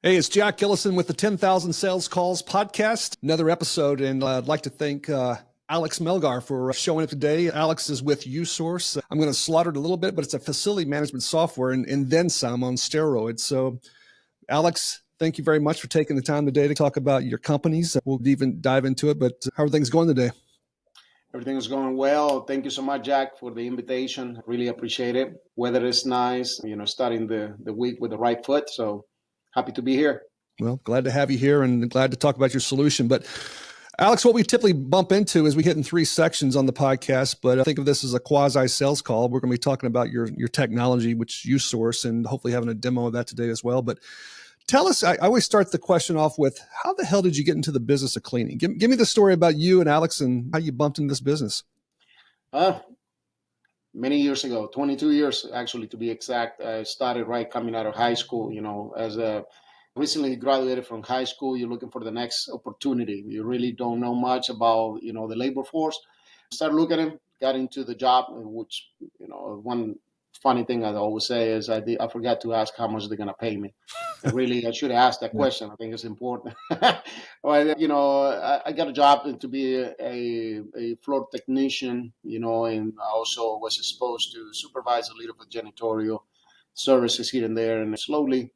Hey, it's Jack Gillison with the 10,000 Sales Calls podcast. Another episode, and I'd like to thank Alex Melgar for showing up today. Alex is with uSource. I'm going to slaughter it a little bit, but it's a facility management software and then some on steroids. So, Alex, thank you very much for taking the time today to talk about your companies. We'll even dive into it, but how are things going today? Everything is going well. Thank you so much, Jack, for the invitation. Really appreciate it. Weather is nice, starting the week with the right foot. So happy to be here. Well, glad to have you here and glad to talk about your solution. But Alex, what we typically bump into is we hit in three sections on the podcast, but I think of this as a quasi sales call. We're going to be talking about your technology, which uSource, and hopefully having a demo of that today as well. But tell us, I always start the question off with, how the hell did you get into the business of cleaning? Give me the story about you and Alex and how you bumped into this business. Many years ago, 22 years actually to be exact. I started right coming out of high school, as a recently graduated from high school. You're looking for the next opportunity. You really don't know much about, the labor force. Started looking at him, got into the job, which, one funny thing I always say is I forgot to ask how much they're going to pay me. I should have asked that question. I think it's important. Well, I got a job to be a floor technician, and I also was exposed to supervise a little bit of janitorial services here and there, and slowly,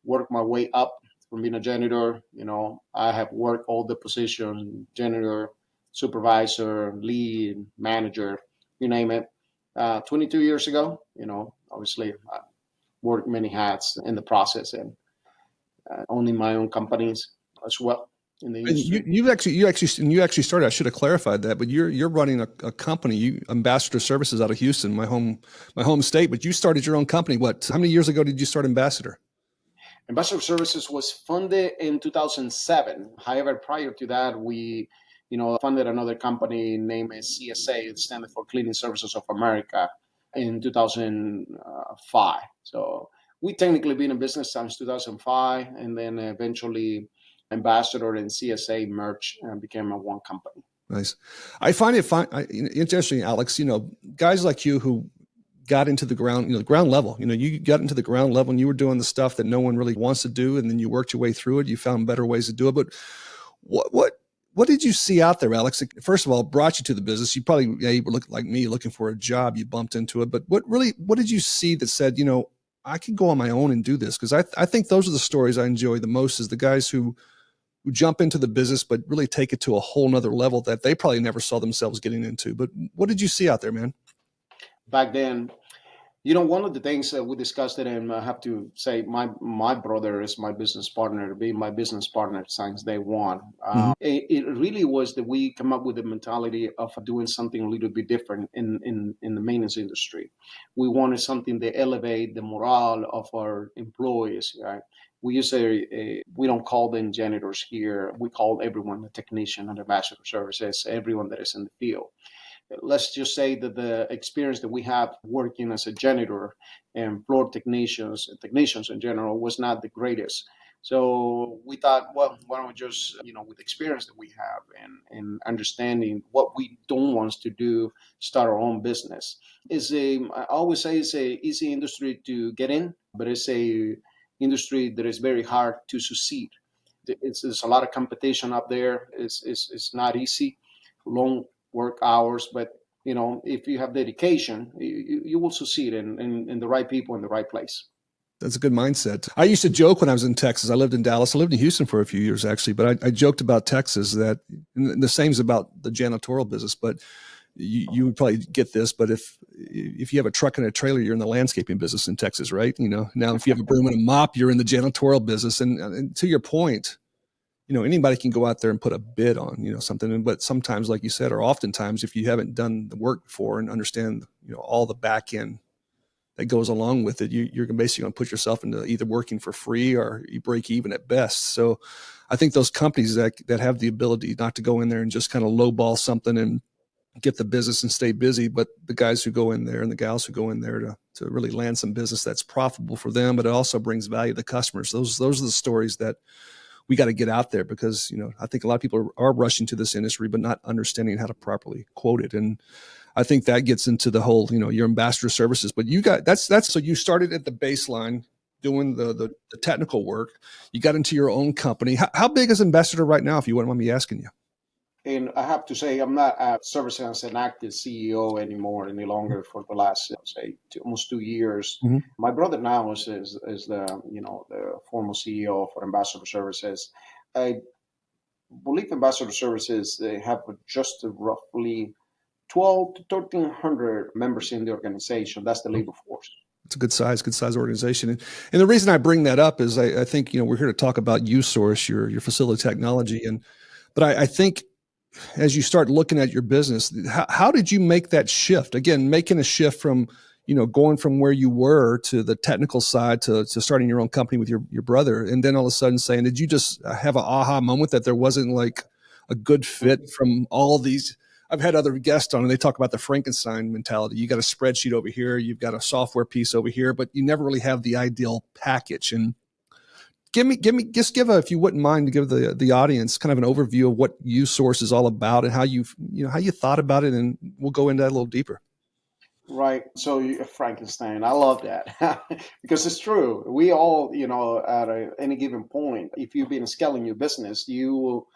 work my way up from being a janitor. I have worked all the positions: janitor, supervisor, lead, manager, you name it. 22 years ago, obviously I worked many hats in the process and owning my own companies as well in the industry. You actually started. I should have clarified that, but you're running a company, Ambassador Services out of Houston, my home state. But you started your own company. How many years ago did you start Ambassador? Ambassador Services was funded in 2007. However, prior to that, we funded another company named CSA, it stands for Cleaning Services of America, in 2005. So we technically been in business since 2005, and then eventually Ambassador and CSA merged and became a one company. Nice. I find it interesting, Alex, guys like you who got into the ground level, you got into the ground level and you were doing the stuff that no one really wants to do. And then you worked your way through it. You found better ways to do it. But what did you see out there, Alex? First of all, brought you to the business. You probably you look like me looking for a job. You bumped into it. But what did you see that said, I can go on my own and do this? Because I think those are the stories I enjoy the most, is the guys who jump into the business, but really take it to a whole nother level that they probably never saw themselves getting into. But what did you see out there, man? Back then, one of the things that we discussed it, and I have to say, my brother is my business partner, been my business partner since day one. It really was that we come up with the mentality of doing something a little bit different in the maintenance industry. We wanted something to elevate the morale of our employees, right? We used to we don't call them janitors here. We call everyone a technician and Ambassador Services, everyone that is in the field. Let's just say that the experience that we have working as a janitor and floor technicians in general was not the greatest. So we thought, well, why don't we just, with the experience that we have and understanding what we don't want to do, start our own business. I always say it's a easy industry to get in, but it's a industry that is very hard to succeed. There's a lot of competition up there. It's not easy. Long work hours, but if you have dedication, you will succeed in the right people in the right place. That's a good mindset. I used to joke when I was in Texas. I lived in Dallas. I lived in Houston for a few years, actually, but I joked about Texas that the same is about the janitorial business, but you would probably get this, but if you have a truck and a trailer, you're in the landscaping business in Texas, right? Now if you have a broom and a mop, you're in the janitorial business. And to your point, anybody can go out there and put a bid on, something. But sometimes, like you said, or oftentimes, if you haven't done the work before and understand, all the back end that goes along with it, you're basically going to put yourself into either working for free or you break even at best. So I think those companies that have the ability not to go in there and just kind of lowball something and get the business and stay busy, but the guys who go in there and the gals who go in there to really land some business that's profitable for them, but it also brings value to the customers. Those are the stories that we got to get out there, because, I think a lot of people are rushing to this industry, but not understanding how to properly quote it. And I think that gets into the whole, your Ambassador Services, but you got, that's, so you started at the baseline doing the technical work. You got into your own company. How big is Ambassador right now, if you wouldn't mind me asking you? And I have to say, I'm not serving as an active CEO anymore any longer for the last, say, almost 2 years. Mm-hmm. My brother now is the the former CEO for Ambassador Services. I believe Ambassador Services, they have just roughly 12 to 1,300 members in the organization. That's the labor force. It's a good size organization. And the reason I bring that up is I think, we're here to talk about uSource, your facility technology. But I think as you start looking at your business, how did you make that shift? Again, making a shift from, going from where you were to the technical side to starting your own company with your brother. And then all of a sudden saying, did you just have an aha moment that there wasn't like a good fit from all these? I've had other guests on and they talk about the Frankenstein mentality. You got a spreadsheet over here, you've got a software piece over here, but you never really have the ideal package. And if you wouldn't mind, to give the audience kind of an overview of what uSource is all about and how you thought about it, and we'll go into that a little deeper. Right. So Frankenstein, I love that because it's true. We all, at any given point, if you've been scaling your business, you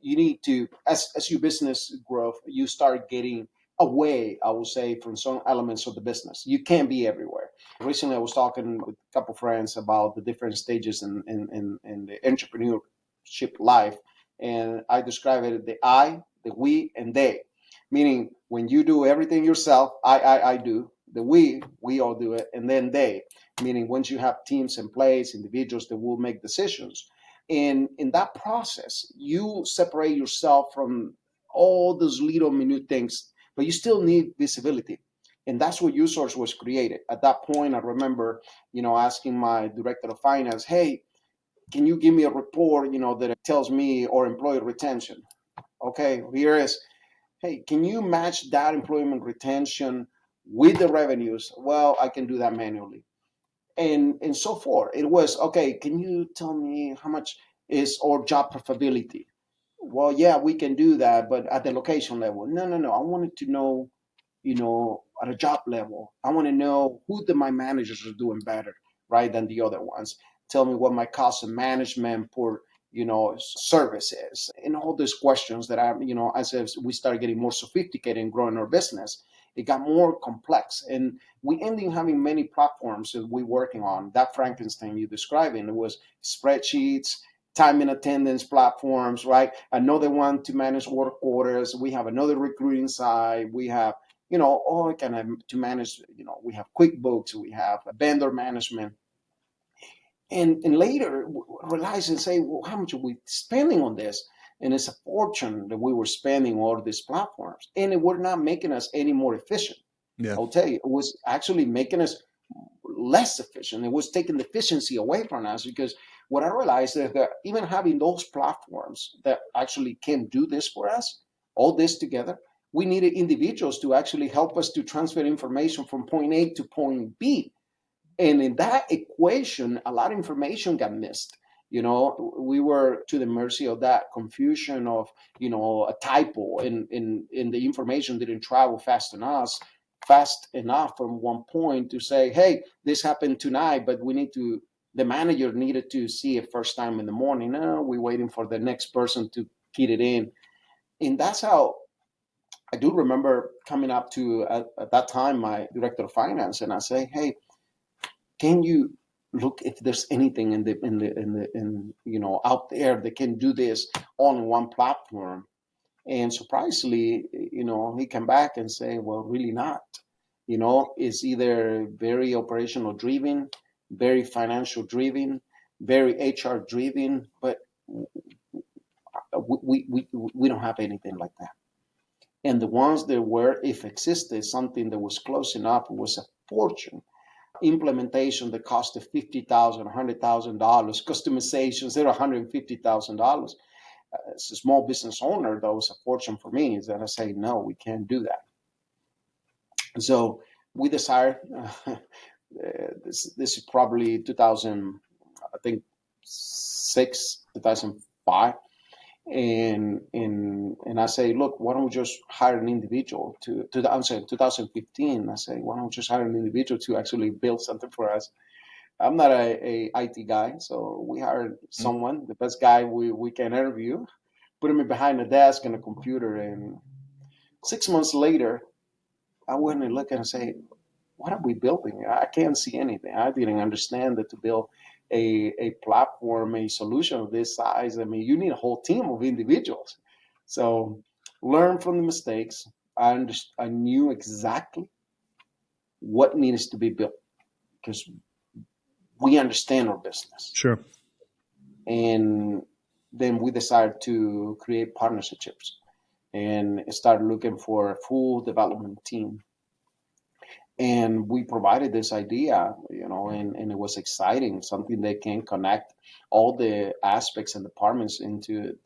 need to, as your business growth, you start getting away, I would say, from some elements of the business. You can't be everywhere. Recently, I was talking with a couple of friends about the different stages in the entrepreneurship life, and I describe it the I, the we, and they. Meaning, when you do everything yourself, I do. The we all do it, and then they. Meaning, once you have teams in place, individuals that will make decisions. And in that process, you separate yourself from all those little minute things, but you still need visibility. And that's what uSource was created. At that point, I remember, asking my director of finance, hey, can you give me a report, that tells me or employee retention? Okay, here is, hey, can you match that employment retention with the revenues? Well, I can do that manually. And so forth. It was, okay, can you tell me how much is our job profitability? Well, yeah, we can do that, but at the location level. No. I wanted to know, at a job level. I want to know who my managers are doing better, right, than the other ones. Tell me what my cost of management per, services, and all these questions that as we started getting more sophisticated and growing our business, it got more complex. And we ended up having many platforms that we're working on. That Frankenstein you're describing, it was spreadsheets, time and attendance platforms, right? Another one to manage work orders. We have another recruiting side. We have, all kind of to manage, we have QuickBooks, we have vendor management. And later realize and say, well, how much are we spending on this? And it's a fortune that we were spending on all these platforms. And it were not making us any more efficient. Yeah. I'll tell you, it was actually making us less efficient. It was taking the efficiency away from us, because what I realized is that even having those platforms that actually can do this for us, all this together, we needed individuals to actually help us to transfer information from point A to point B. And in that equation, a lot of information got missed. We were to the mercy of that confusion of, a typo in the information didn't travel fast enough from one point to say, hey, this happened tonight, but the manager needed to see it first time in the morning. No, we're waiting for the next person to key it in. And that's how I do remember coming up to, at that time, my director of finance, and I say, hey, can you look if there's anything out there that can do this all in one platform? And surprisingly, he came back and say, well, really not. It's either very operational driven, very financial driven, very HR driven, but we don't have anything like that. And the ones that were, if existed, something that was close enough, was a fortune. Implementation that cost $50,000, $100,000, customizations, they're $150,000. As a small business owner, that was a fortune for me. Is that I say, no, we can't do that. So we decided, this is probably 2005. And I say, look, why don't we just hire an individual I'm saying 2015. I say, why don't we just hire an individual to actually build something for us? I'm not a IT guy, so we hired someone, the best guy we can interview, put him behind the desk and a computer, and 6 months later, I went and look and say, what are we building? I can't see anything. I didn't understand that to build a platform, a solution of this size, I mean, you need a whole team of individuals. So learn from the mistakes. I knew exactly what needs to be built because we understand our business. Sure. And then we decided to create partnerships and start looking for a full development team. And we provided this idea, and it was exciting, something that can connect all the aspects and departments into,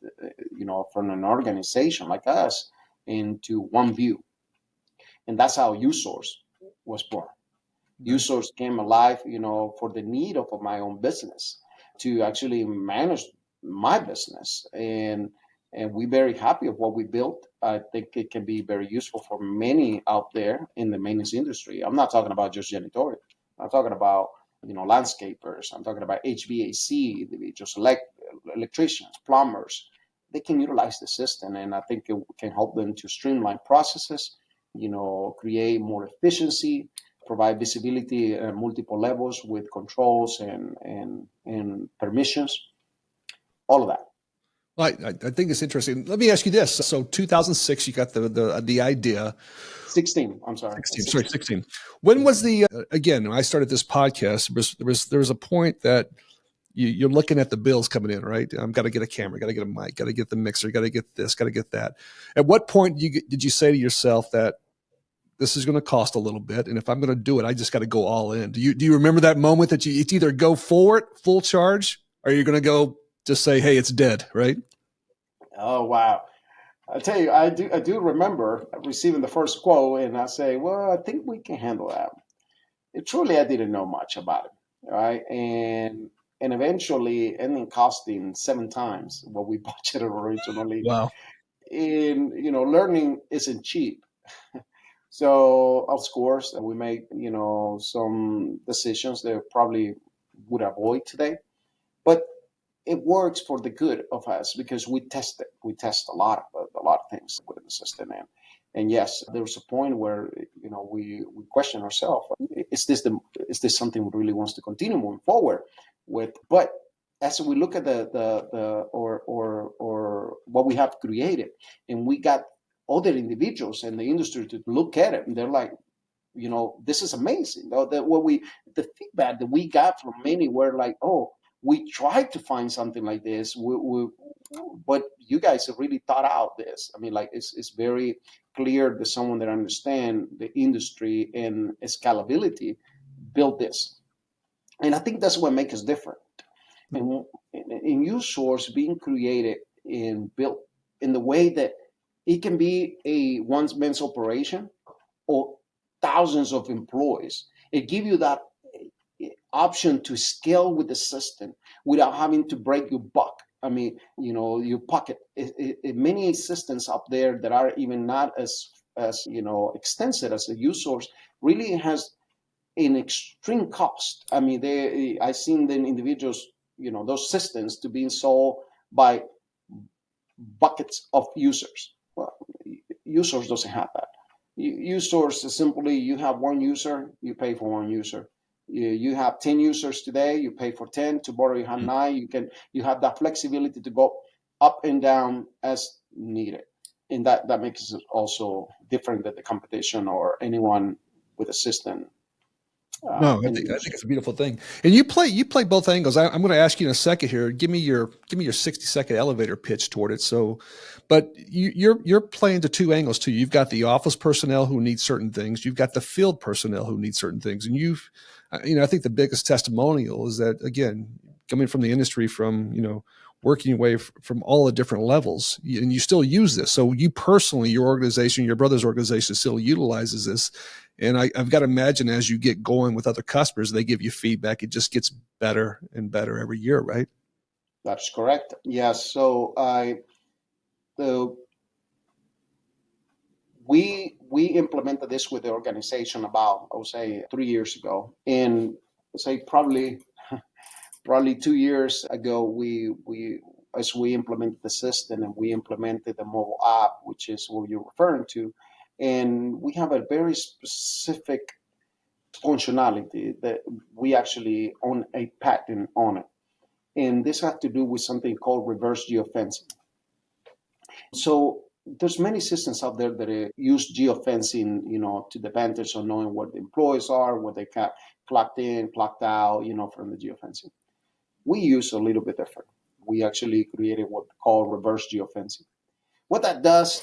from an organization like us into one view. And that's how uSource was born. uSource came alive, for the need of my own business to actually manage my business. And we're very happy of what we built. I think it can be very useful for many out there in the maintenance industry. I'm not talking about just janitorial. I'm talking about, landscapers. I'm talking about HVAC individuals, electricians, plumbers. They can utilize the system, and I think it can help them to streamline processes, create more efficiency, provide visibility at multiple levels with controls and permissions, all of that. Well, I think it's interesting. Let me ask you this. So 2006, you got the idea. 16, I'm sorry. 16, sorry, 16. When was again, when I started this podcast, there was a point that you're looking at the bills coming in, right? I've got to get a camera, got to get a mic, got to get the mixer, got to get this, got to get that. At what point did you say to yourself that this is going to cost a little bit, and if I'm going to do it, I just got to go all in? Do you remember that moment that it's either go for it full charge, or you're going to go just say, hey, it's dead, right? Oh, wow. I tell you, I do remember receiving the first quote, and I say, well, I think we can handle that. Truly, I didn't know much about it, right? And eventually ending costing 7 times what we budgeted originally. Wow. And learning isn't cheap. So of course we make some decisions that probably would avoid today, but it works for the good of us because we test it. We test a lot of things within the system, and yes, there was a point where we question ourselves: is this something we really wants to continue moving forward with? But as we look at the or what we have created, and we got other individuals in the industry to look at it, and they're like, this is amazing. The feedback that we got from many were like, oh, we tried to find something like this, but you guys have really thought out this. I mean, like it's very clear that someone that understands the industry and scalability built this, and I think that's what makes us different. And in uSource being created and built in the way that it can be a one-man's operation or thousands of employees. It gives you that option to scale with the system without having to break your buck. I mean, your pocket. Many systems up there that are even not as extensive as a uSource really has an extreme cost. I mean, I've seen the individuals, those systems to being sold by buckets of users. Well, uSource doesn't have that. uSource is simply you have one user, you pay for one user. You have 10 users today, you pay for 10. Tomorrow you have 9. You have that flexibility to go up and down as needed, and that makes it also different than the competition or anyone with a system. No, I think it's a beautiful thing. And you play both angles. I'm going to ask you in a second here. Give me your 60-second elevator pitch toward it. So, but you're playing to two angles too. You've got the office personnel who need certain things. You've got the field personnel who need certain things. And I think the biggest testimonial is that, again, coming from the industry, from working your way from all the different levels, and you still use this. So you personally, your organization, your brother's organization still utilizes this. And I've got to imagine as you get going with other customers, they give you feedback. It just gets better and better every year, right? That's correct. Yes. So we implemented this with the organization about, I would say, 3 years ago. And say probably 2 years ago, we as we implemented the system and we implemented the mobile app, which is what you're referring to, and we have a very specific functionality that we actually own a patent on it. And this has to do with something called reverse geofencing. So there's many systems out there that use geofencing, to the advantage of knowing where the employees are, where they clocked in, clocked out, from the geofencing. We use a little bit different. We actually created what we call reverse geofencing. What that does,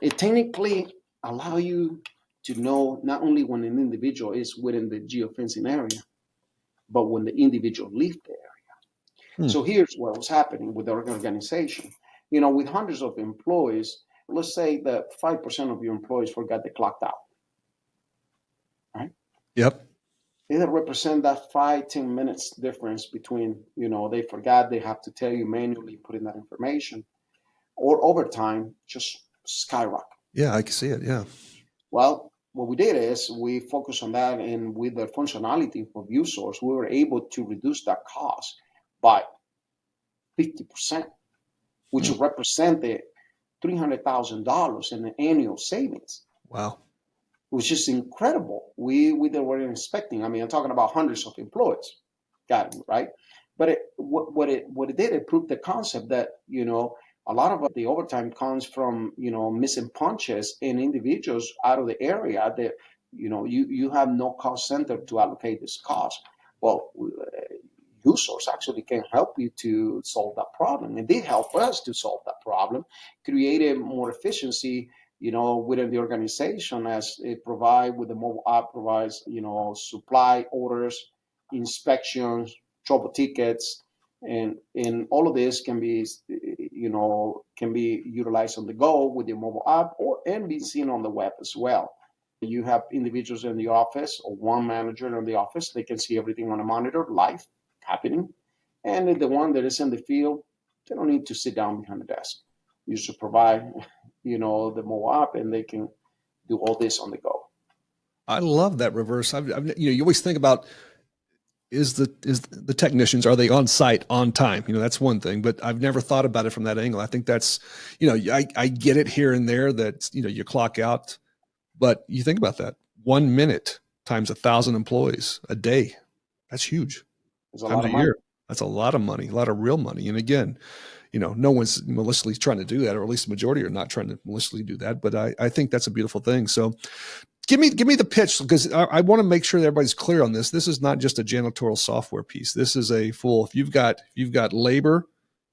it technically allow you to know not only when an individual is within the geofencing area, but when the individual leaves the area. So here's what was happening with the organization. With hundreds of employees, let's say that 5% of your employees forgot they clocked out, right? Yep. It represent that 5-10 minutes difference between, they forgot, they have to tell you manually put in that information, or over time just skyrocket. Yeah, I can see it. Yeah. Well, what we did is we focused on that, and with the functionality of uSource, we were able to reduce that cost by 50%, which represented $300,000 in annual savings. Wow. Which is incredible. We weren't expecting. I mean, I'm talking about hundreds of employees. Got it, right? But what it did, it proved the concept that, a lot of the overtime comes from, missing punches in individuals out of the area that, you have no cost center to allocate this cost. Well, uSource actually can help you to solve that problem. It did help us to solve that problem, created more efficiency, within the organization, as it provide with the mobile app provides, supply orders, inspections, trouble tickets, and all of this can be, can be utilized on the go with your mobile app and be seen on the web as well. You have individuals in the office or one manager in the office, they can see everything on a monitor live happening. And the one that is in the field, they don't need to sit down behind the desk. You should provide, the mobile app, and they can do all this on the go. I love that reverse. You always think about, is the technicians, are they on site on time? That's one thing, but I've never thought about it from that angle. I think that's, I get it here and there that, you clock out, but you think about that 1 minute times 1,000 employees a day. That's huge. It's a lot of money. Year. That's a lot of money, a lot of real money. And again, no one's maliciously trying to do that, or at least the majority are not trying to maliciously do that. But I think that's a beautiful thing. So give me the pitch, because I want to make sure that everybody's clear on this. This is not just a janitorial software piece. This is a full, if you've got labor,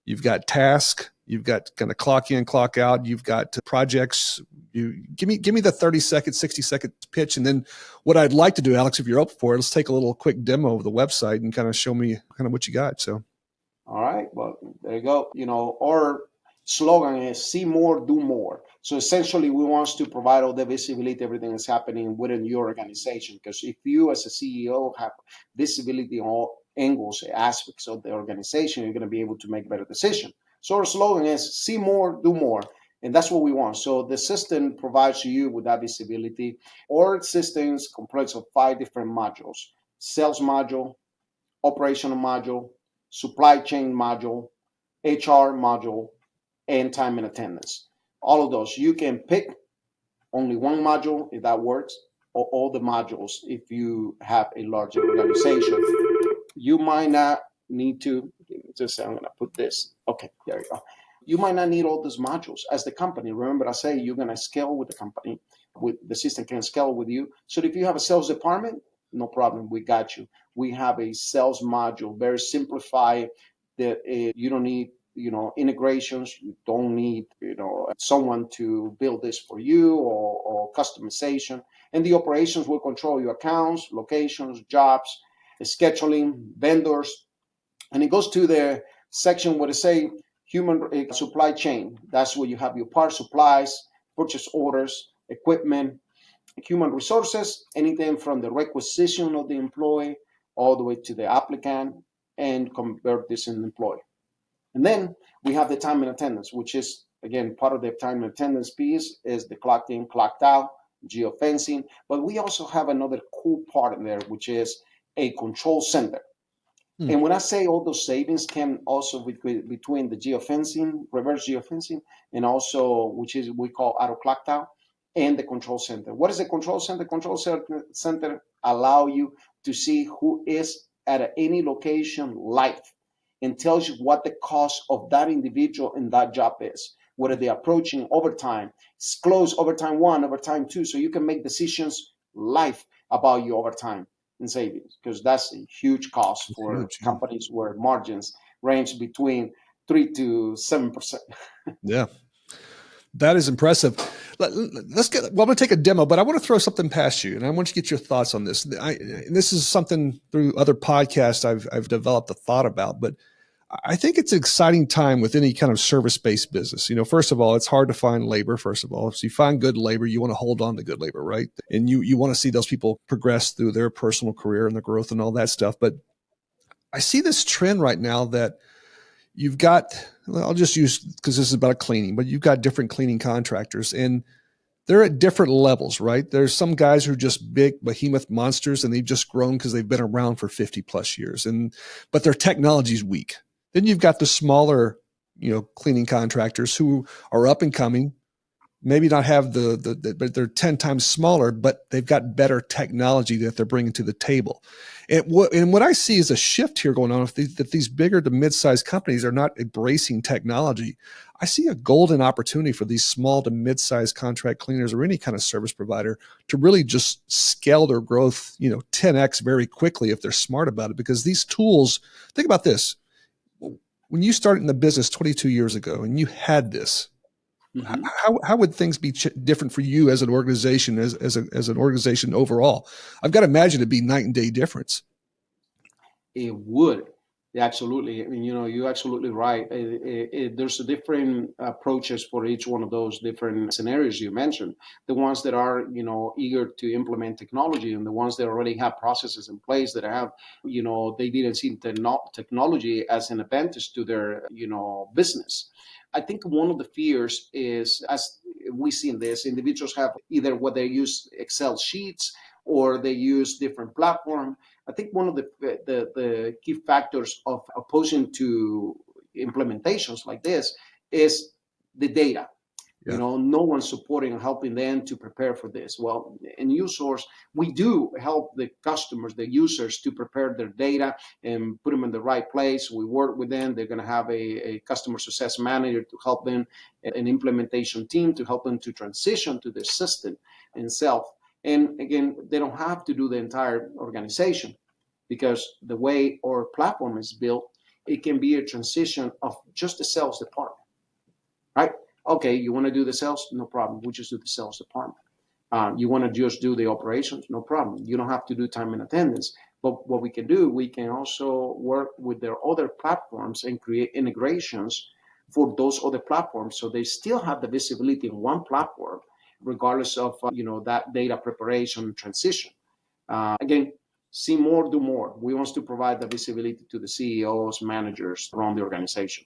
you've got task, you've got kind of clock in, clock out, you've got projects. You give me the 30-second, 60-second pitch. And then what I'd like to do, Alex, if you're up for it, let's take a little quick demo of the website and kind of show me kind of what you got. So. All right. Well, there you go. Our slogan is see more, do more. So essentially, we want to provide all the visibility, everything that's happening within your organization. Because if you as a CEO have visibility on all angles, aspects of the organization, you're going to be able to make better decisions. So our slogan is see more, do more. And that's what we want. So the system provides you with that visibility. Our system is comprised of 5 different modules: sales module, operational module, supply chain module, HR module, and time and attendance. All of those. You can pick only one module if that works, or all the modules if you have a large organization. You might not need to, just say, I'm going to put this. Okay, there you go. You might not need all those modules as the company. Remember, I say you're going to scale with the company. With the system can scale with you. So if you have a sales department, no problem, we got you. We have a sales module, very simplified, that you don't need, integrations. You don't need, someone to build this for you or customization. And the operations will control your accounts, locations, jobs, scheduling, vendors. And it goes to the section where they say human supply chain. That's where you have your parts, supplies, purchase orders, equipment, human resources, anything from the requisition of the employee all the way to the applicant, and convert this in an employee. And then we have the time and attendance, which is, again, part of the time and attendance piece is the clocked in, clocked out, geofencing. But we also have another cool part in there, which is a control center. And when I say all those savings came also between the geofencing, reverse geofencing, and also which is we call auto clock tower, and the control center. What is the control center? Control center allow you to see who is at any location live and tells you what the cost of that individual in that job is, whether they're approaching overtime, it's close overtime 1, overtime 2, so you can make decisions live about your overtime and savings, because that's a huge cost for companies where margins range between 3 to 7%. Yeah. That is impressive. Let's get. Well, I'm going to take a demo, but I want to throw something past you, and I want you to get your thoughts on this. This is something through other podcasts I've developed a thought about, but I think it's an exciting time with any kind of service-based business. First of all, it's hard to find labor. First of all, if you find good labor, you want to hold on to good labor, right? And you want to see those people progress through their personal career and the growth and all that stuff. But I see this trend right now that you've got, I'll just use, because this is about cleaning, but you've got different cleaning contractors and they're at different levels, right? There's some guys who are just big behemoth monsters and they've just grown because they've been around for 50 plus years, but their technology is weak. Then you've got the smaller, cleaning contractors who are up and coming, maybe not have but they're 10 times smaller, but they've got better technology that they're bringing to the table. And what I see is a shift here going on. If these bigger to mid-sized companies are not embracing technology, I see a golden opportunity for these small to mid-sized contract cleaners or any kind of service provider to really just scale their growth, 10x very quickly if they're smart about it. Because these tools, think about this. When you started in the business 22 years ago and you had this, how would things be different for you as an organization, as an organization overall? I've got to imagine it'd be night and day difference. It would. Absolutely. I mean, you're absolutely right. There's different approaches for each one of those different scenarios you mentioned. The ones that are, eager to implement technology, and the ones that already have processes in place that have, they didn't see technology as an advantage to their, business. I think one of the fears is, as we see in this, individuals have either what they use Excel sheets or they use different platform. I think one of the key factors of opposing to implementations like this is the data. Yeah. No one's supporting and helping them to prepare for this. Well, in uSource, we do help the customers, the users, to prepare their data and put them in the right place. We work with them. They're going to have a customer success manager to help them, an implementation team to help them to transition to the system itself. And again, they don't have to do the entire organization, because the way our platform is built, it can be a transition of just the sales department, right? Okay, you want to do the sales? No problem. We just do the sales department. You want to just do the operations? No problem. You don't have to do time and attendance. But what we can do, we can also work with their other platforms and create integrations for those other platforms, so they still have the visibility in one platform, regardless of that data preparation transition. Again, see more, do more. We want to provide the visibility to the CEOs, managers around the organization.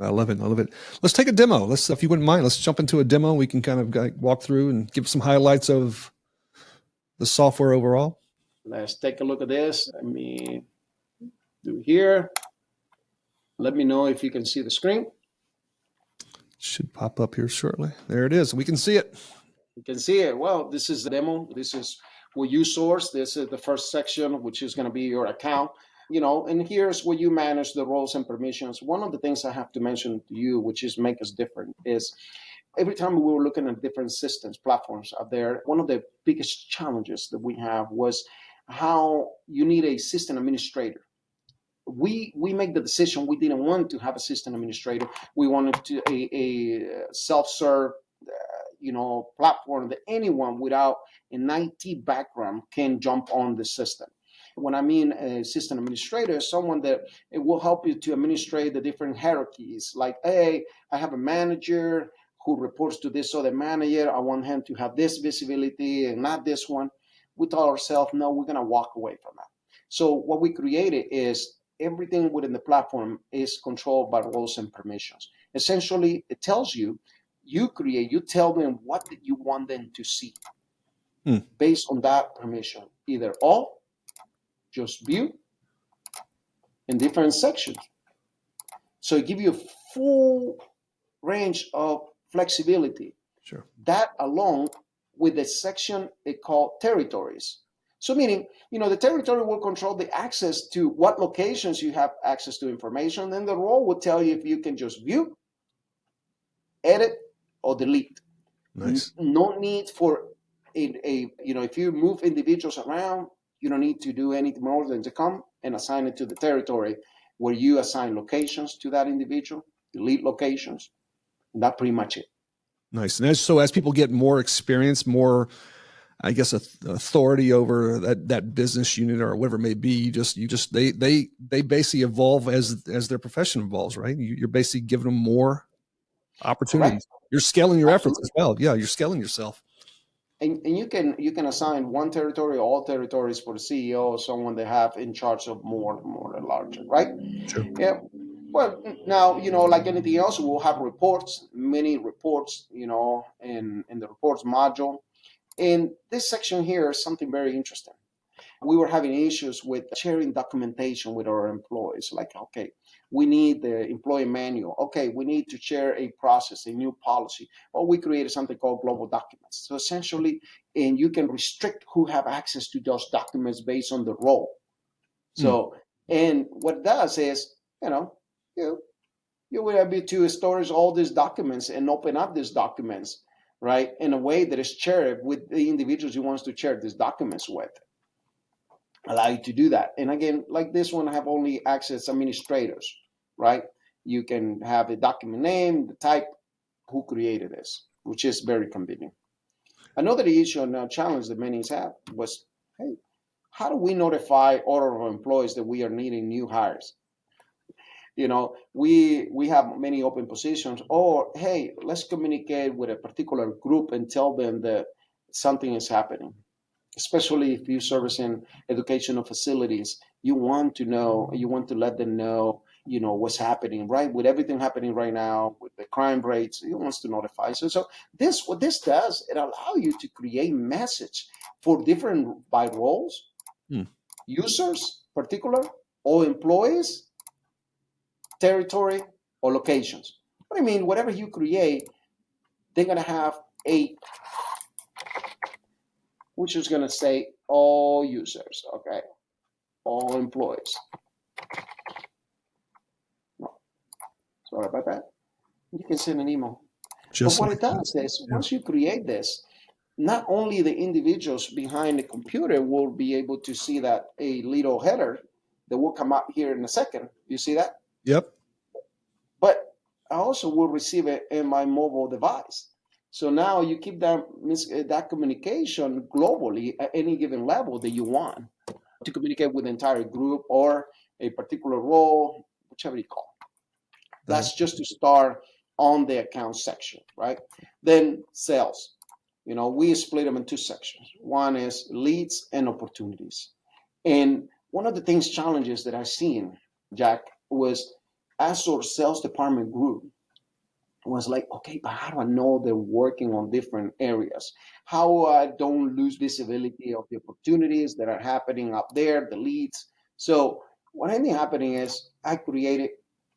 I love it. I love it. Let's take a demo. If you wouldn't mind, let's jump into a demo. We can kind of walk through and give some highlights of the software overall. Let's take a look at this. Let me do here. Let me know if you can see the screen. Should pop up here shortly. There it is. We can see it. You can see it. Well, this is the demo. This is where uSource. This is the first section, which is going to be your account. And here's where you manage the roles and permissions. One of the things I have to mention to you, which is make us different, is every time we were looking at different systems, platforms out there, one of the biggest challenges that we have was how you need a system administrator. We make the decision. We didn't want to have a system administrator. We wanted to a self-serve, platform that anyone without an IT background can jump on the system. When I mean a system administrator, someone that it will help you to administrate the different hierarchies. Like, hey, I have a manager who reports to this other manager. I want him to have this visibility and not this one. We told ourselves, no, we're going to walk away from that. So what we created is everything within the platform is controlled by roles and permissions. Essentially, it tells you, you tell them what you want them to see based on that permission, either all just view in different sections. So it gives you a full range of flexibility. Sure. That along with the section they call territories. So meaning, the territory will control the access to what locations you have access to information. Then the role will tell you if you can just view, edit, or delete. Nice. No need for if you move individuals around, you don't need to do anything more than to come and assign it to the territory where you assign locations to that individual, delete locations. And that's pretty much it. Nice. And as people get more experience, more, I guess, authority over that business unit or whatever it may be, they basically evolve as their profession evolves, right? You're basically giving them more opportunities. Correct. You're scaling your efforts Absolutely. as well. Yeah, you're scaling yourself. And you can assign one territory, all territories for the CEO or someone they have in charge of more and larger, right? Sure. Yeah. Well, now, like anything else, we'll have reports, many reports, in the reports module. And this section here is something very interesting. We were having issues with sharing documentation with our employees. Like, okay, we need the employee manual. Okay, we need to share a process, a new policy. Or we created something called global documents. So essentially, and you can restrict who have access to those documents based on the role. So, and what it does is, you will be able to store all these documents and open up these documents, right, in a way that is shared with the individuals you want to share these documents with. Allow you to do that. And again, like this one, I have only access administrators, right? You can have the document name, the type, who created this, which is very convenient. Another issue and challenge that many have was, hey, how do we notify all of our employees that we are needing new hires? We have many open positions, or hey, let's communicate with a particular group and tell them that something is happening. Especially if you service in educational facilities, you want to let them know, what's happening, right? With everything happening right now, with the crime rates, you want to notify. So what this does, it allows you to create message for different by roles, users, particular, or employees, territory, or locations. What I mean, whatever you create, they're going to have which is going to say all users, okay, all employees. No, sorry about that. You can send an email. But what it does is, once you create this, not only the individuals behind the computer will be able to see that a little header that will come up here in a second. You see that? Yep. But I also will receive it in my mobile device. So now you keep that communication globally at any given level that you want to communicate with the entire group or a particular role, whichever you call. That's just to start on the account section, right? Then sales. We split them in two sections. One is leads and opportunities. And one of the challenges that I've seen, Jack, was as our sales department grew, was like, okay, but how do I know they're working on different areas? How I don't lose visibility of the opportunities that are happening up there, the leads. So what ended up happening is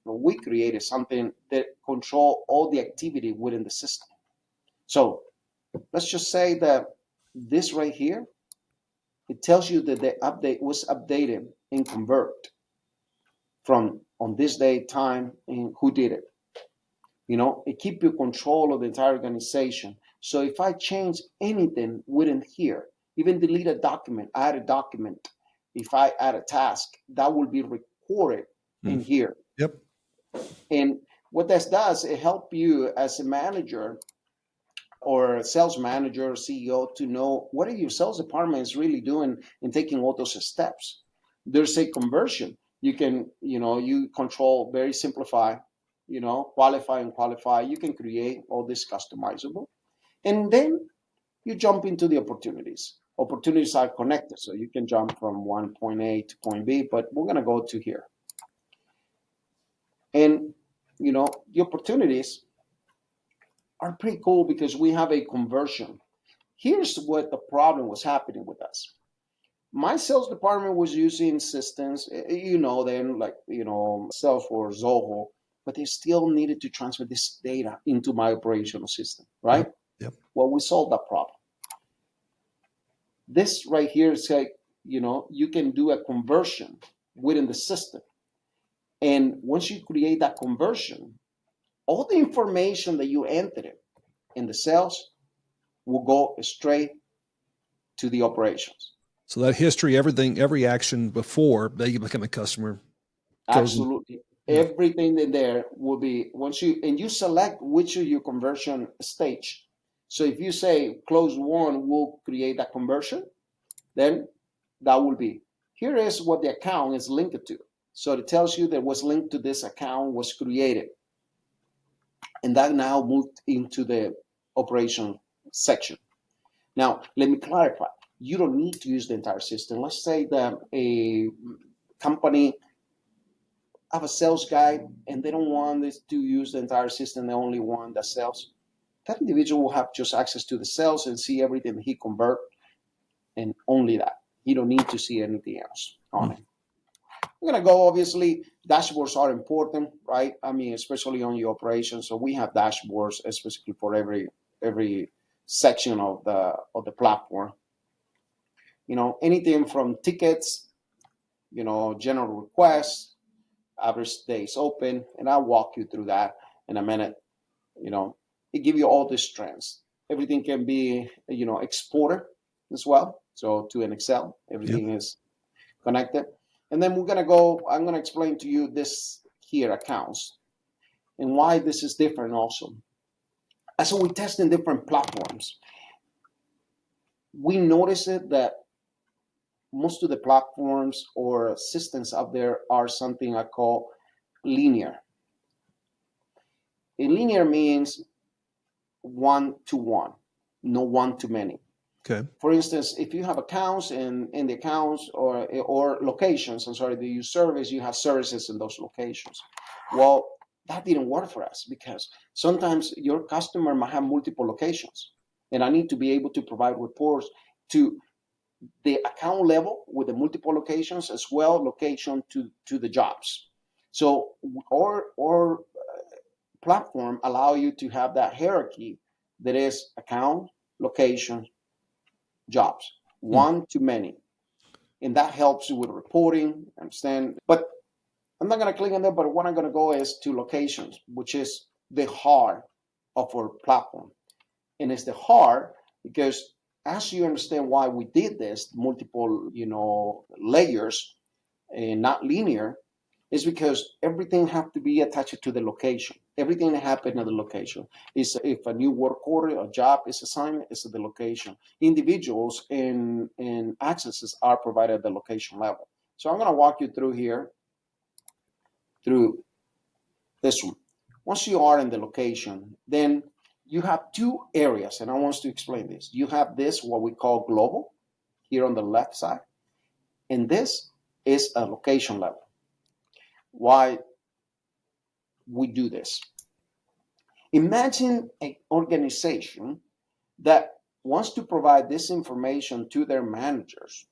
we created something that control all the activity within the system. So let's just say that this right here, it tells you that the update was updated in convert from on this day, time, and who did it. It keeps you control of the entire organization. So if I change anything within here, even delete a document, add a document, if I add a task, that will be recorded in here. Yep. And what this does, it helps you as a manager or a sales manager or CEO to know what are your sales department is really doing in taking all those steps. There's a conversion. You can, you control, very simplify, qualify and qualify. You can create all this customizable. And then you jump into the opportunities. Opportunities are connected, so you can jump from one point A to point B, but we're going to go to here. And, the opportunities are pretty cool because we have a conversion. Here's what the problem was happening with us. My sales department was using systems, then like, Salesforce, Zoho, but they still needed to transfer this data into my operational system, right? Yep. Well, we solved that problem. This right here is like, you can do a conversion within the system. And once you create that conversion, all the information that you entered in the sales will go straight to the operations. So that history, everything, every action before they become a customer. Absolutely. Everything in there will be, once you select which of your conversion stage. So if you say close one will create that conversion, then that will be, here is what the account is linked to. So it tells you that what's linked to this account was created. And that now moved into the operation section. Now, let me clarify. You don't need to use the entire system. Let's say that a company have a sales guy and they don't want this to use the entire system. They only want the sales. That individual will have just access to the sales and see everything he convert, and only that. You don't need to see anything else on it. We're going to go, obviously, dashboards are important, right? I mean, especially on your operations. So we have dashboards, especially for every section of the platform. Anything from tickets, general requests, average days open, and I'll walk you through that in a minute. It gives you all these trends. Everything can be, exported as well. So to an Excel, everything is connected. And then I'm going to explain to you this here accounts and why this is different also. And so we test in different platforms. We notice it that most of the platforms or systems out there are something I call linear. A linear means one-to-one, no one-to-many. Okay. For instance, if you have accounts and in the accounts or locations, that you service, you have services in those locations. Well, that didn't work for us because sometimes your customer might have multiple locations, and I need to be able to provide reports to the account level with the multiple locations as well, location to the jobs. So our platform allow you to have that hierarchy that is account, location, jobs, one to many. And that helps you with reporting, understand. But I'm not going to click on that, but what I'm going to go is to locations, which is the heart of our platform. And it's the heart because as you understand why we did this, multiple, layers and not linear, is because everything have to be attached to the location. Everything that happened at the location is if a new work order or job is assigned, it's at the location. Individuals and accesses are provided at the location level. So I'm going to walk you through here, through this one. Once you are in the location, then you have two areas, and I want to explain this. You have this, what we call global, here on the left side, and this is a location level. Why we do this? Imagine an organization that wants to provide this information to their managers,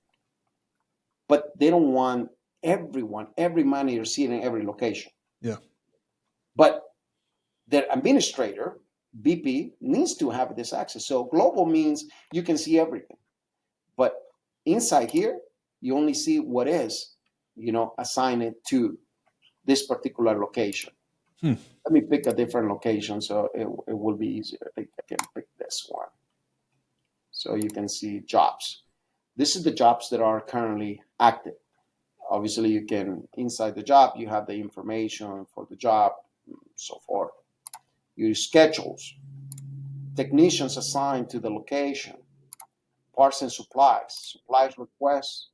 but they don't want every manager seeing in every location. Yeah. But their administrator, VP, needs to have this access. So global means you can see everything. But inside here, you only see what is, assigned to this particular location. Let me pick a different location so it will be easier. I think I can pick this one. So you can see jobs. This is the jobs that are currently active. Obviously, you can, inside the job, you have the information for the job, so forth. Your schedules, technicians assigned to the location, parts and supplies requests,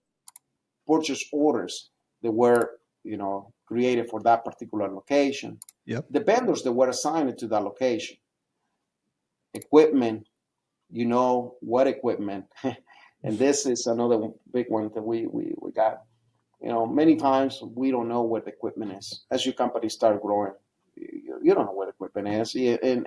purchase orders that were, created for that particular location. Yep. The vendors that were assigned to that location. Equipment, what equipment. And this is another big one that we got. Many times we don't know what the equipment is. As your company start growing, you don't know what equipment is. In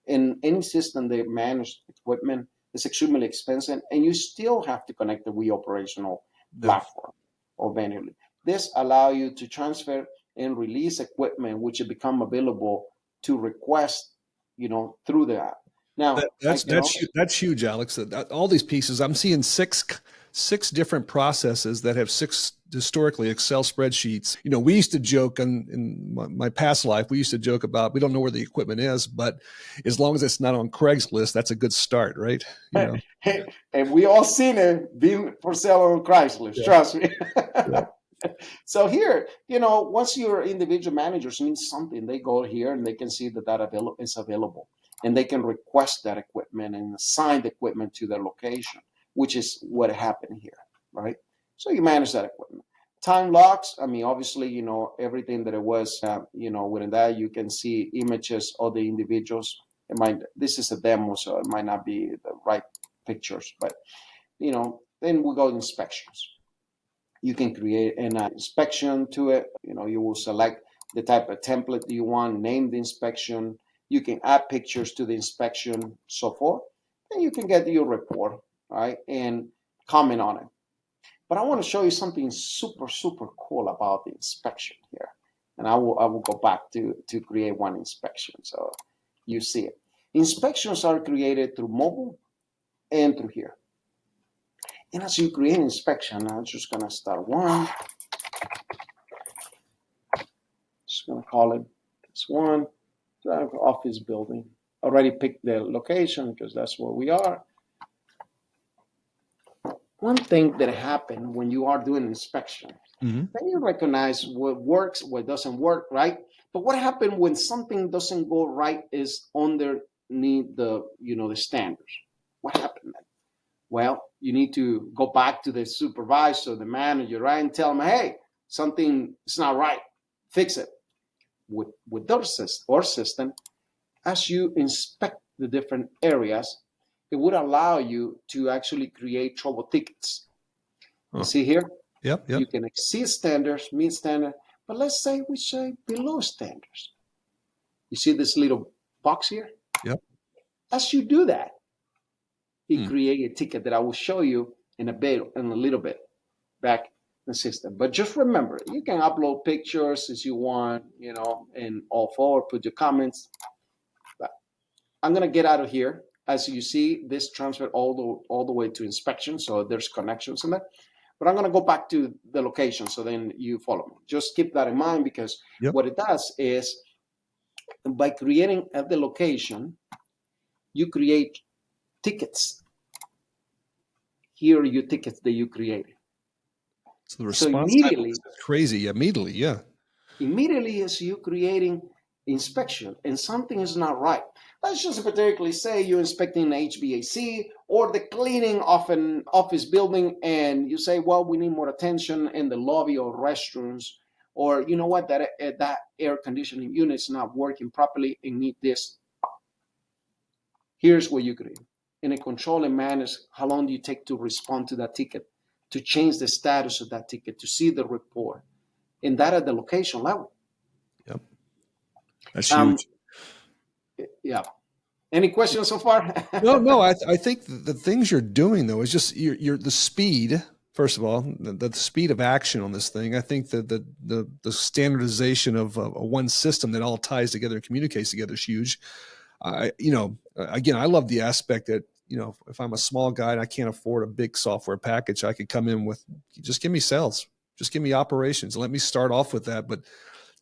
any system they manage equipment, It's extremely expensive, and you still have to connect the operational platform or manually. This allows you to transfer and release equipment which have become available to request, through the app. Now, that's huge, Alex. All these pieces, I'm seeing six different processes that have six historically Excel spreadsheets. We used to joke in my past life, we used to joke about, we don't know where the equipment is, but as long as it's not on Craigslist, that's a good start, right? And we all seen it being for sale on Craigslist, trust me. Yeah. So here, once your individual managers need something, they go here and they can see that is available. And they can request that equipment and assign the equipment to their location, which is what happened here, right? So you manage that equipment. Time locks, obviously, everything that it was, within that, you can see images of the individuals. This is a demo, so it might not be the right pictures, but, then we go to inspections. You can create an inspection to it. You will select the type of template that you want, name the inspection. You can add pictures to the inspection, so forth. And you can get your report, right, and comment on it. But I want to show you something super, super cool about the inspection here. And I will go back to create one inspection so you see it. Inspections are created through mobile and through here. And as you create an inspection, I'm just going to start one. Just going to call it this one. Office building. Already picked the location because that's where we are. One thing that happened when you are doing inspection, then you recognize what works, what doesn't work, right? But what happened when something doesn't go right is underneath the standards. What happened then? Well, you need to go back to the supervisor, the manager, right, and tell them, hey, something is not right. Fix it. With our system, as you inspect the different areas, it would allow you to actually create trouble tickets. You see here? Yep. You can exceed standards, meet standard, but let's say we say below standards. You see this little box here? Yep. As you do that, it creates a ticket that I will show you in a little bit back in the system. But just remember, you can upload pictures as you want, and all forward, put your comments. But I'm gonna get out of here. As you see, this transferred all the way to inspection, so there's connections in there. But I'm gonna go back to the location, so then you follow me. Just keep that in mind because what it does is, by creating at the location, you create tickets. Here are your tickets that you created. So the response time is crazy. Immediately, Immediately as you creating inspection and something is not right. Let's just particularly say you're inspecting an HVAC or the cleaning of an office building, and you say, well, we need more attention in the lobby or restrooms, or you know what, that air conditioning unit is not working properly and need this. Here's what you create. In a control and manage, how long do you take to respond to that ticket, to change the status of that ticket, to see the report, and that at the location level. Yep, that's huge. Yeah. Any questions so far? No. I think the things you're doing though is just you're the speed. First of all, the speed of action on this thing. I think that the standardization of one system that all ties together and communicates together is huge. Again, I love the aspect that, if I'm a small guy and I can't afford a big software package, I could come in with, just give me sales, just give me operations. Let me start off with that. But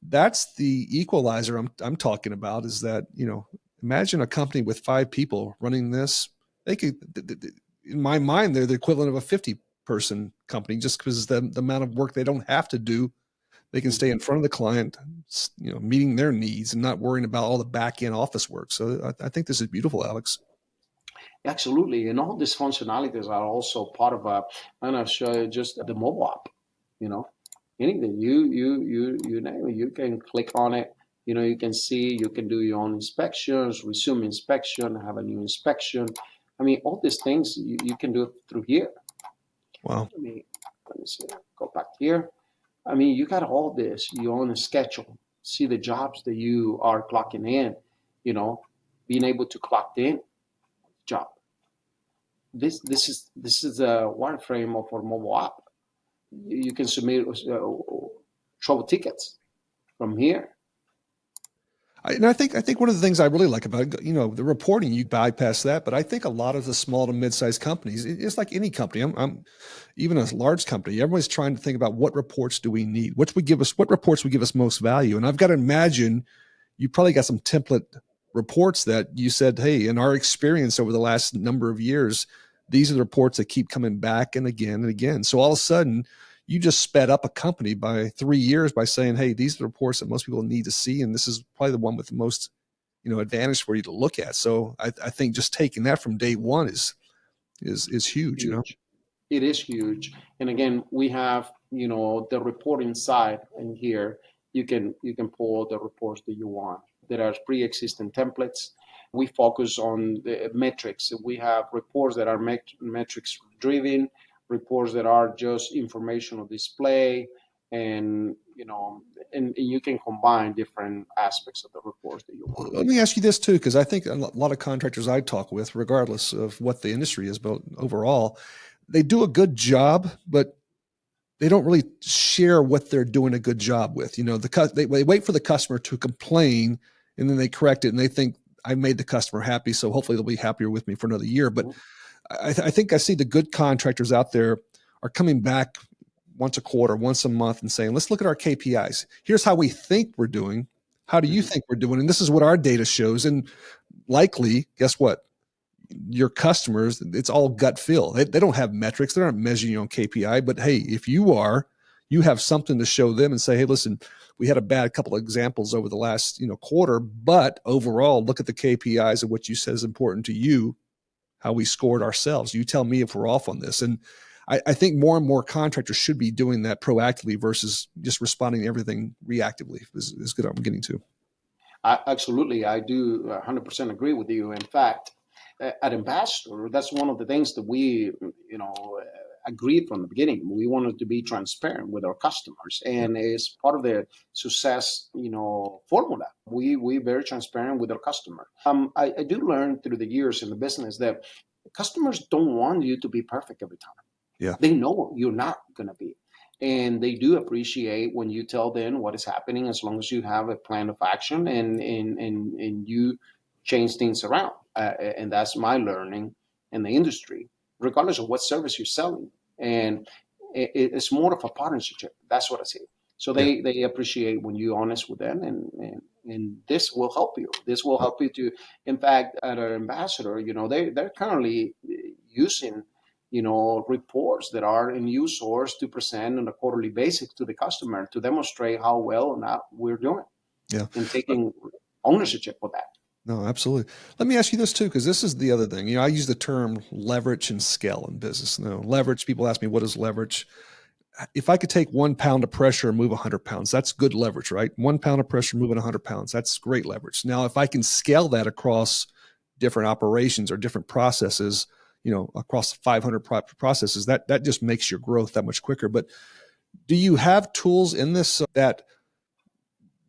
that's the equalizer I'm talking about, is that, imagine a company with 5 people running this. They could, in my mind, they're the equivalent of a 50-person company, just because the amount of work they don't have to do. They can stay in front of the client, meeting their needs and not worrying about all the back end office work. So I think this is beautiful, Alex. Absolutely. And all these functionalities are also part of I'm going to show you just the mobile app, anything you name it, you can click on it. You can see, you can do your own inspections, resume inspection, have a new inspection. All these things you can do through here. Wow. Let me see, go back here. You got all this, you own a schedule, see the jobs that you are clocking in, being able to clock in job. this is a wireframe of our mobile app. You can submit trouble tickets from here. And I think one of the things I really like about it, the reporting, you bypass that, but I think a lot of the small to mid-sized companies, it's like any company. I'm even a large company. Everybody's trying to think about what reports do we need, what reports would give us most value. And I've got to imagine you probably got some template reports that you said, hey, in our experience over the last number of years, these are the reports that keep coming back and again and again. So all of a sudden, you just sped up a company by 3 years by saying, hey, these are the reports that most people need to see. And this is probably the one with the most, advantage for you to look at. So I think just taking that from day one is huge, It is huge. And again, we have, the reporting side in here. You can pull the reports that you want. There are pre-existing templates. We focus on the metrics. We have reports that are metrics driven, reports that are just informational display, and and you can combine different aspects of the reports that you want. Let me ask you this too, because I think a lot of contractors I talk with, regardless of what the industry is, but overall, they do a good job, but they don't really share what they're doing a good job with. They wait for the customer to complain, and then they correct it, and they think I made the customer happy, so hopefully they'll be happier with me for another year. But I think I see the good contractors out there are coming back once a quarter, once a month, and saying, let's look at our KPIs. Here's how we think we're doing. How do you think we're doing? And this is what our data shows. And likely, guess what? Your customers, it's all gut feel. They don't have metrics. They're not measuring you on KPI. But hey, if you have something to show them and say, hey, listen, we had a bad couple of examples over the last quarter, but overall, look at the KPIs of what you said is important to you, how we scored ourselves. You tell me if we're off on this. And I think more and more contractors should be doing that proactively versus just responding to everything reactively is good. I'm getting to. Absolutely. I do 100% agree with you. In fact, at Ambassador, that's one of the things that we, agreed from the beginning. We wanted to be transparent with our customers, and it's part of the success, formula. We're very transparent with our customer. I do learn through the years in the business that customers don't want you to be perfect every time. Yeah. They know you're not going to be. And they do appreciate when you tell them what is happening, as long as you have a plan of action and you change things around. And that's my learning in the industry, regardless of what service you're selling. And it's more of a partnership. That's what I see. So they appreciate when you're honest with them, and this will help you. This will help you to, in fact, at our Ambassador, they're currently using reports that are in uSource to present on a quarterly basis to the customer to demonstrate how well or not we're doing. Yeah. And taking ownership for that. No, absolutely. Let me ask you this too, because this is the other thing. I use the term leverage and scale in business. Leverage, people ask me, what is leverage? If I could take 1 pound of pressure and move 100 pounds, that's good leverage, right? 1 pound of pressure moving 100 pounds, that's great leverage. Now, if I can scale that across different operations or different processes, across 500 processes, that just makes your growth that much quicker. But do you have tools in this that,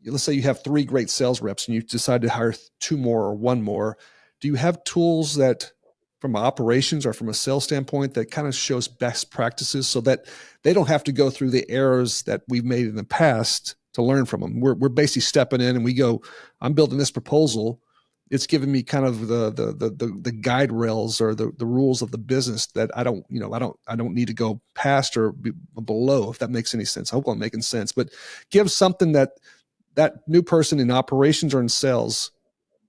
let's say you have 3 great sales reps and you decide to hire 2 more or 1 more, do you have tools that from operations or from a sales standpoint that kind of shows best practices so that they don't have to go through the errors that we've made in the past to learn from them? We're basically stepping in and we go, I'm building this proposal. It's giving me kind of the guide rails or the rules of the business that I don't need to go past or below, if that makes any sense. I hope I'm making sense, but give something that new person in operations or in sales,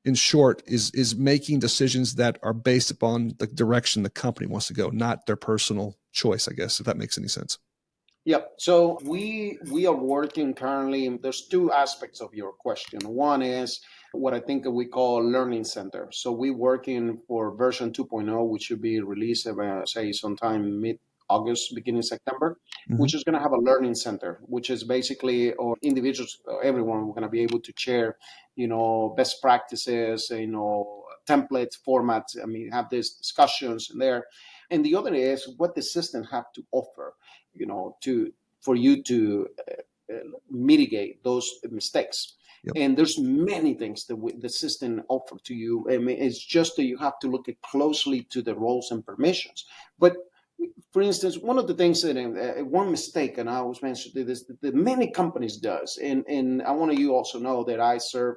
in short, is making decisions that are based upon the direction the company wants to go, not their personal choice, I guess, if that makes any sense. Yep. So we are working currently. There's 2 aspects of your question. One is what I think we call learning center. So we're working for version 2.0, which should be released, say, sometime mid-August, beginning September, which is going to have a learning center, which is basically, or individuals, everyone, we're going to be able to share, best practices, templates, formats. Have these discussions in there. And the other is what the system have to offer, for you to mitigate those mistakes. Yep. And there's many things that the system offer to you. I mean, it's just that you have to look at closely to the roles and permissions. But for instance, one of the things that one mistake, and I always mention this, that many companies does, and I want you also know that I serve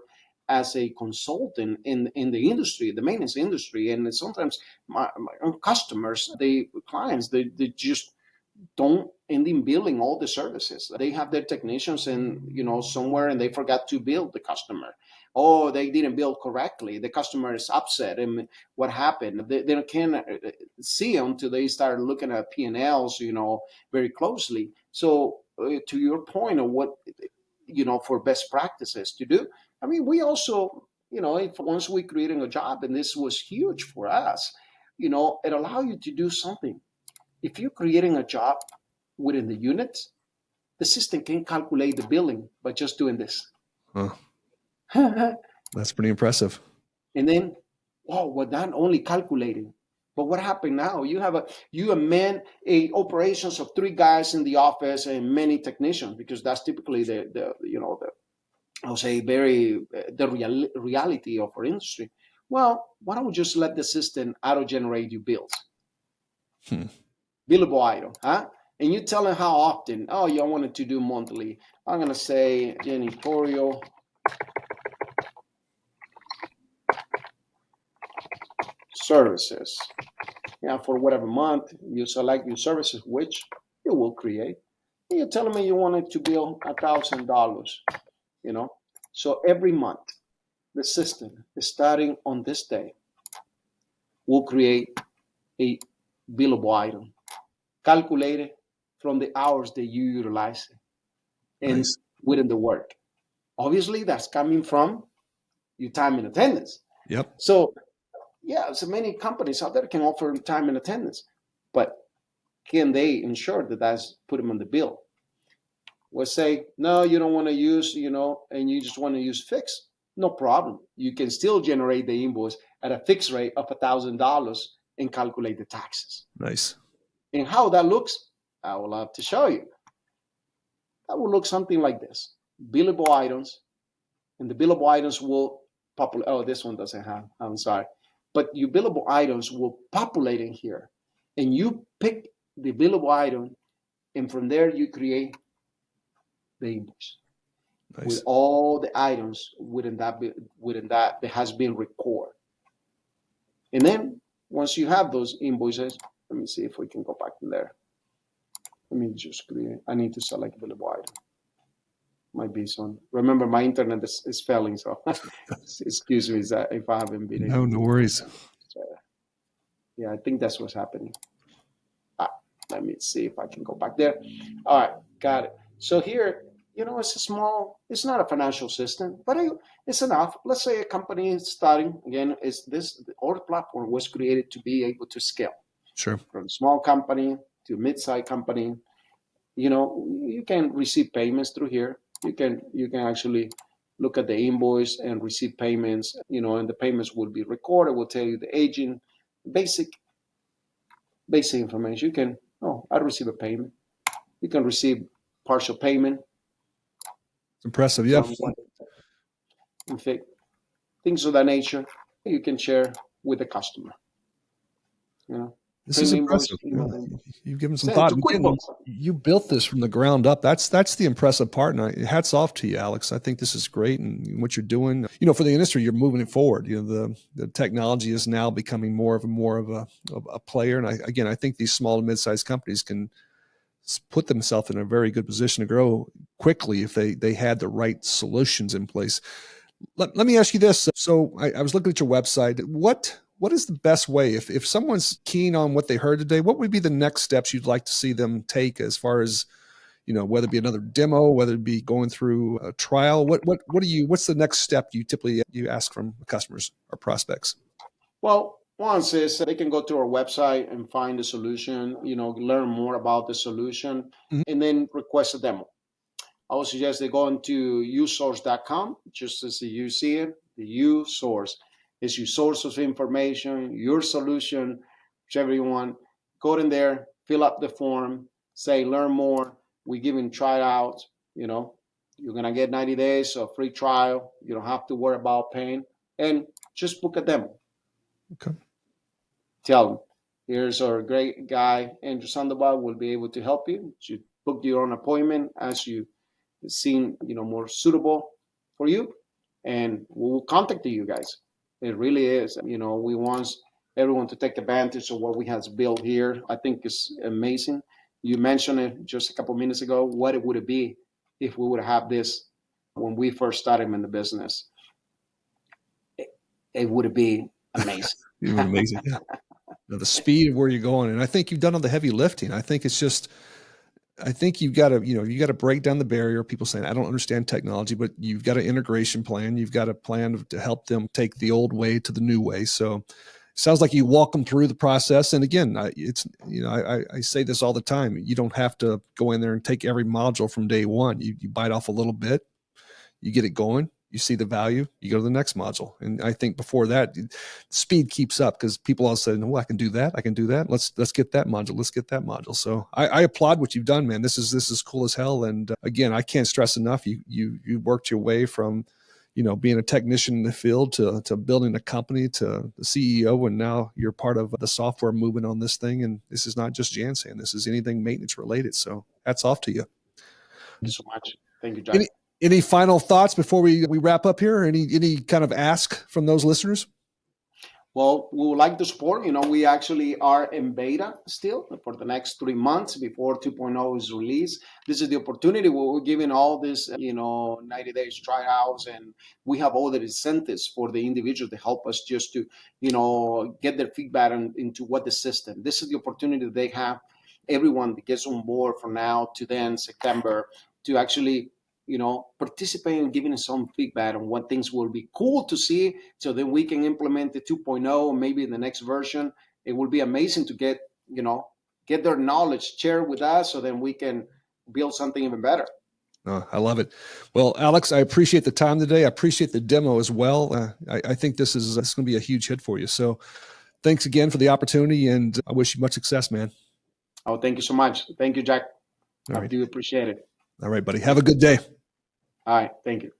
as a consultant in the industry, the maintenance industry, and sometimes my customers, clients, they just don't end up billing all the services. They have their technicians somewhere and they forgot to bill the customer. Oh, they didn't bill correctly. The customer is upset. And what happened? They can't see until they start looking at P&Ls, very closely. So to your point of what, for best practices to do, I mean, we also, if once we creating a job, and this was huge for us, it allowed you to do something. If you're creating a job within the unit, the system can calculate the billing by just doing this. Huh. That's pretty impressive. And then, we're not only calculating, but what happened now? You amend operations of 3 guys in the office and many technicians, because that's typically the reality of our industry. Well, why don't we just let the system auto-generate you bills? Billable item, huh? And you tell them how often. Oh, you wanted to do monthly. I'm going to say janitorial services. Yeah, for whatever month you select your services, which it will create. And you're telling me you wanted to bill $1,000, So every month, the system, starting on this day, will create a billable item, calculated from the hours that you utilize and Nice. within the work. Obviously, that's coming from your time and attendance. Yep. So, so many companies out there can offer time and attendance, but can they ensure that that's put them on the bill? We'll say, no, you don't want to use, and you just want to use fixed. No problem. You can still generate the invoice at a fixed rate of $1,000 and calculate the taxes. Nice. And how that looks, I will have to show you. That will look something like this. Billable items, and the billable items will populate. Oh, this one doesn't have, I'm sorry. But your billable items will populate in here. And you pick the billable item, and from there you create the invoice. Nice. With all the items within that has been recorded. And then once you have those invoices, let me see if we can go back in there. Let me just create. I need to select billable item. Might be some. Remember, my internet is failing, so excuse me if I haven't been. No worries. Yeah, I think that's what's happening. Let me see if I can go back there. All right, got it. So here, it's not a financial system, but it's enough. Let's say a company is starting, again, our platform was created to be able to scale. Sure. From a small company to a mid-sized company, you can receive payments through here. You can actually look at the invoice and receive payments, and the payments will be recorded. Will tell you the aging, basic information. You can, I receive a payment. You can receive partial payment. It's impressive. Yeah. In fact, things of that nature you can share with the customer. This is impressive. You've given some thought. Again, you built this from the ground up. That's the impressive part. And hats off to you, Alex. I think this is great, and what you're doing. For the industry, you're moving it forward. The technology is now becoming more of a player. And I think these small and mid-sized companies can put themselves in a very good position to grow quickly if they had the right solutions in place. Let me ask you this. So I was looking at your website. What is the best way, if someone's keen on what they heard today, what would be the next steps you'd like to see them take as far as, whether it be another demo, whether it be going through a trial? What's the next step you typically ask from customers or prospects? Well, once is they can go to our website and find the solution, learn more about the solution, and then request a demo. I would suggest they go into uSource.com, just as you see it, the uSource. Is your source of information, your solution, whichever you want. Go in there, fill up the form, say learn more. We're giving tryouts, You're going to get 90 days of free trial. You don't have to worry about paying. And just book a demo. Okay. Tell them, here's our great guy, Andrew Sandoval, will be able to help you. You book your own appointment as you seem, more suitable for you. And we'll contact you guys. It really is. We want everyone to take advantage of what we have built here. I think it's amazing. You mentioned it just a couple of minutes ago. What would it be if we would have this when we first started in the business? It would be amazing. It would be amazing. Yeah. The speed of where you're going. And I think you've done all the heavy lifting. I think it's just, I think you've got to, you got to break down the barrier. People saying, I don't understand technology, but you've got an integration plan. You've got a plan to help them take the old way to the new way. So it sounds like you walk them through the process. And again, it's, I say this all the time. You don't have to go in there and take every module from day one. You bite off a little bit, you get it going. You see the value, you go to the next module. And I think before that, speed keeps up because people all of a sudden, oh, I can do that. I can do that. Let's get that module. Let's get that module. So I applaud what you've done, man. This is cool as hell. And again, I can't stress enough. You worked your way from, being a technician in the field to building a company to the CEO. And now you're part of the software movement on this thing. And this is not just Jansan. This is anything maintenance related. So hats off to you. Thank you so much. Thank you, Jack. Any final thoughts before we wrap up here? Any kind of ask from those listeners? Well, we would like to support. We actually are in beta still for the next 3 months before 2.0 is released. This is the opportunity where we're giving all this, 90 days tryouts, and we have all the incentives for the individual to help us just to, get their feedback into what the system. This is the opportunity that they have. Everyone that gets on board from now to then September to actually participate in giving us some feedback on what things will be cool to see, so then we can implement the 2.0, maybe in the next version. It will be amazing to get their knowledge shared with us, so then we can build something even better. I love it. Well, Alex, I appreciate the time today. I appreciate the demo as well. I think this is going to be a huge hit for you. So thanks again for the opportunity, and I wish you much success, man. Oh, thank you so much. Thank you, Jack. All I right. do appreciate it. All right, buddy. Have a good day. All right. Thank you.